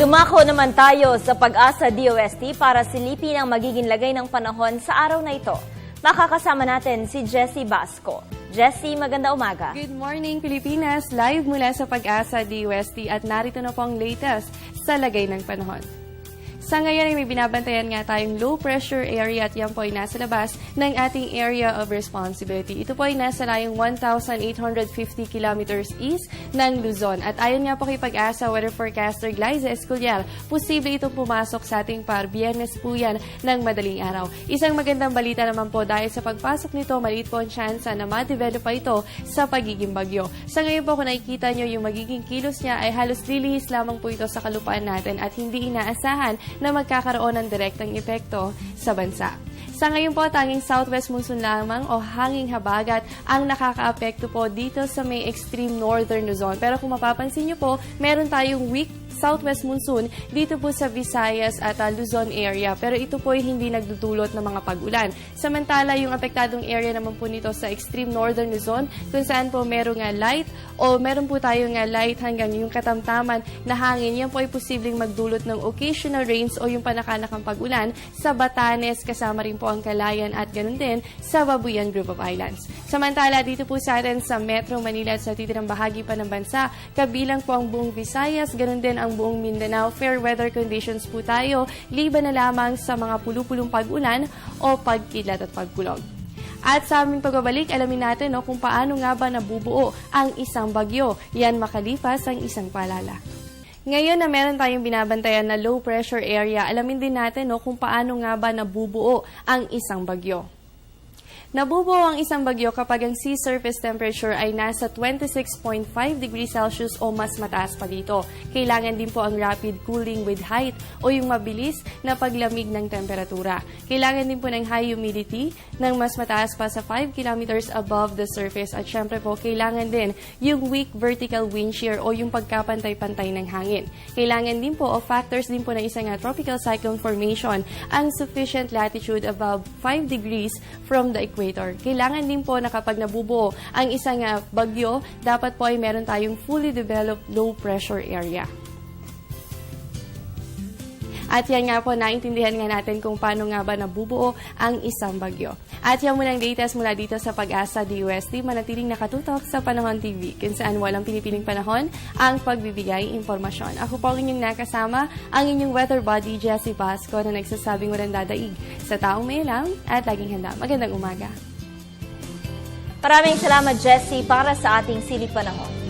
Dumako naman tayo sa Pag-asa DOST para silipin ang magiging lagay ng panahon sa araw na ito. Makakasama natin si Jessie Basco. Jessie, maganda umaga. Good morning, Pilipinas! Live mula sa Pag-asa DOST at narito na po ang latest sa lagay ng panahon. Sa ngayon ay may binabantayan nga tayong low pressure area at yan po ay nasa labas ng ating area of responsibility. Ito po ay nasa layong 1,850 kilometers east ng Luzon. At ayon nga po kay Pag-asa weather forecaster Glyza Escolial, posible itong pumasok sa ating par Biyernes po yan ng madaling araw. Isang magandang balita naman po dahil sa pagpasok nito, maliit po ang tsansa na ma-develop pa ito sa pagiging bagyo. Sa ngayon po kung nakikita nyo yung magiging kilos niya ay halos lilihis lamang po ito sa kalupaan natin at hindi inaasahan na magkakaroon ng direktang epekto sa bansa. Sa ngayon po, tanging southwest monsoon lamang o hanging habagat ang nakakaapekto po dito sa may extreme northern Luzon. Pero kung mapapansin nyo po, meron tayong weak southwest monsoon dito po sa Visayas at Luzon area. Pero ito po ay hindi nagdudulot ng mga pag-ulan. Samantala, yung apektadong area naman po nito sa extreme northern Luzon kung saan po meron nga light o meron po tayong light hanggang yung katamtaman na hangin. Yan po ay posibleng magdulot ng occasional rains o yung panakanakang pag-ulan sa Batanes, kasama rin po ang Calayan at ganun din sa Babuyan Group of Islands. Samantala, dito po sa atin sa Metro Manila at sa titirang bahagi pa ng bansa, kabilang po ang buong Visayas, ganun din ang buong Mindanao, fair weather conditions po tayo, liban na lamang sa mga pulupulong pag-ulan o pagkilat at pagkulog. At sa aming pagbabalik, alamin natin kung paano nga ba nabubuo ang isang bagyo. Yan makalipas ang isang paalala. Ngayon na meron tayong binabantayan na low pressure area, alamin din natin kung paano nga ba nabubuo ang isang bagyo. Nabubuo ang isang bagyo kapag ang sea surface temperature ay nasa 26.5 degrees Celsius o mas mataas pa dito. Kailangan din po ang rapid cooling with height o yung mabilis na paglamig ng temperatura. Kailangan din po ng high humidity ng mas mataas pa sa 5 kilometers above the surface. At syempre po, kailangan din yung weak vertical wind shear o yung pagkapantay-pantay ng hangin. Kailangan din po o factors din po ng isang tropical cyclone formation ang sufficient latitude above 5 degrees from the equator. Kailangan din po na kapag nabubuo ang isang bagyo, dapat po ay meron tayong fully developed low pressure area. At yan nga po, naintindihan nga natin kung paano nga ba nabubuo ang isang bagyo. At yan muna ang latest mula dito sa Pag-asa DOST, manatiling nakatutok sa Panahon TV, kung saan walang pinipiling panahon ang pagbibigay impormasyon. Ako po ang inyong nakasama, ang inyong weather buddy, Jessie Basco, na nagsasabing walang dadaig sa taong may alam at laging handa. Magandang umaga. Maraming salamat, Jessie, para sa ating silip panahon.